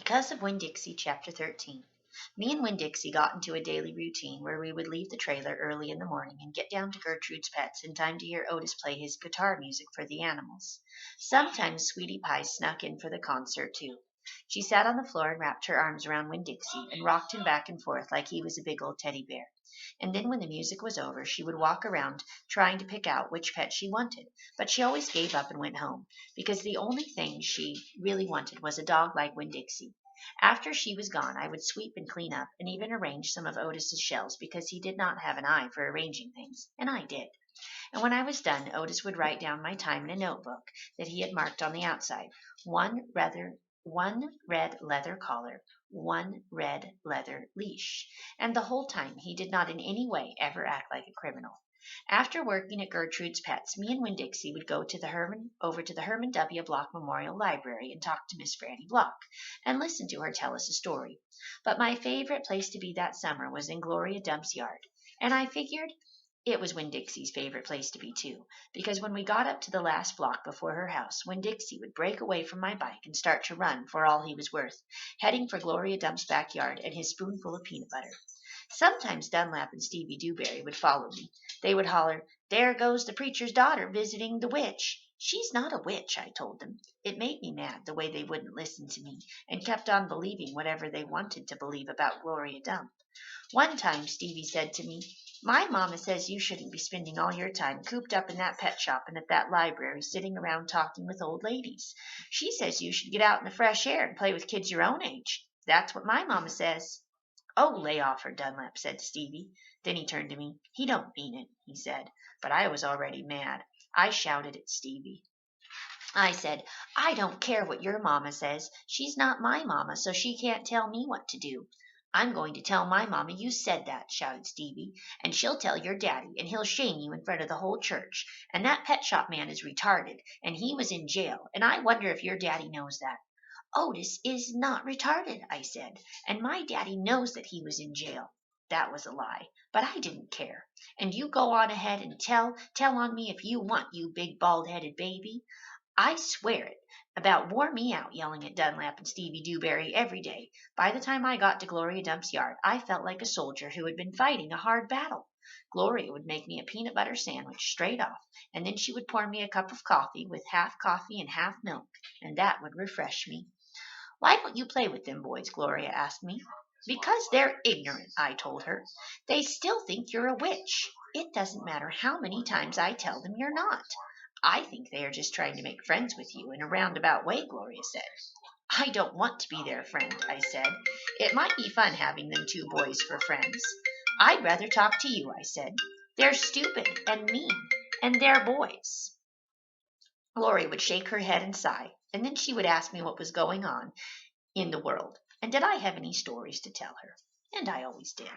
Because of Winn-Dixie, Chapter 13. Me and Winn-Dixie got into a daily routine where we would leave the trailer early in the morning and get down to Gertrude's Pets in time to hear Otis play his guitar music for the animals. Sometimes Sweetie Pie snuck in for the concert, too. She sat on the floor and wrapped her arms around Winn-Dixie and rocked him back and forth like he was a big old teddy bear. And then when the music was over, she would walk around trying to pick out which pet she wanted, but she always gave up and went home, because the only thing she really wanted was a dog like Winn-Dixie. After she was gone, I would sweep and clean up and even arrange some of Otis's shelves because he did not have an eye for arranging things, and I did. And when I was done, Otis would write down my time in a notebook that he had marked on the outside. One red leather collar, one red leather leash. And the whole time he did not in any way ever act like a criminal. After working at Gertrude's Pets, me and Winn-Dixie would go over to the Herman W. Block Memorial Library and talk to Miss Franny Block and listen to her tell us a story. But my favorite place to be that summer was in Gloria Dump's yard, and I figured it was Winn-Dixie's favorite place to be, too, because when we got up to the last block before her house, Winn-Dixie would break away from my bike and start to run for all he was worth, heading for Gloria Dump's backyard and his spoonful of peanut butter. Sometimes Dunlap and Stevie Dewberry would follow me. They would holler, "There goes the preacher's daughter visiting the witch." "She's not a witch," I told them. It made me mad the way they wouldn't listen to me and kept on believing whatever they wanted to believe about Gloria Dump. One time Stevie said to me, "My mamma says you shouldn't be spending all your time cooped up in that pet shop and at that library sitting around talking with old ladies. She says you should get out in the fresh air and play with kids your own age. That's what my mamma says." "Oh, lay off her, Dunlap," said Stevie. Then he turned to me. "He don't mean it," he said. But I was already mad. I shouted at Stevie. I said, "I don't care what your mamma says. She's not my mamma, so she can't tell me what to do." "I'm going to tell my mamma you said that," shouted Stevie, "and she'll tell your daddy, and he'll shame you in front of the whole church. And that pet shop man is retarded, and he was in jail, and I wonder if your daddy knows that." "Otis is not retarded," I said, "and my daddy knows that he was in jail." That was a lie, but I didn't care. "And you go on ahead and tell on me if you want, you big bald-headed baby." I swear it about wore me out yelling at Dunlap and Stevie Dewberry every day. By the time I got to Gloria Dump's yard, I felt like a soldier who had been fighting a hard battle. Gloria would make me a peanut butter sandwich straight off, and then she would pour me a cup of coffee with half coffee and half milk, and that would refresh me. "Why don't you play with them boys?" Gloria asked me. "Because they're ignorant," I told her. "They still think you're a witch. It doesn't matter how many times I tell them you're not." "I think they are just trying to make friends with you in a roundabout way," Gloria said. "I don't want to be their friend," I said. "It might be fun having them two boys for friends." "I'd rather talk to you," I said. "They're stupid and mean, and they're boys." Gloria would shake her head and sigh, and then she would ask me what was going on in the world, and did I have any stories to tell her. And I always did.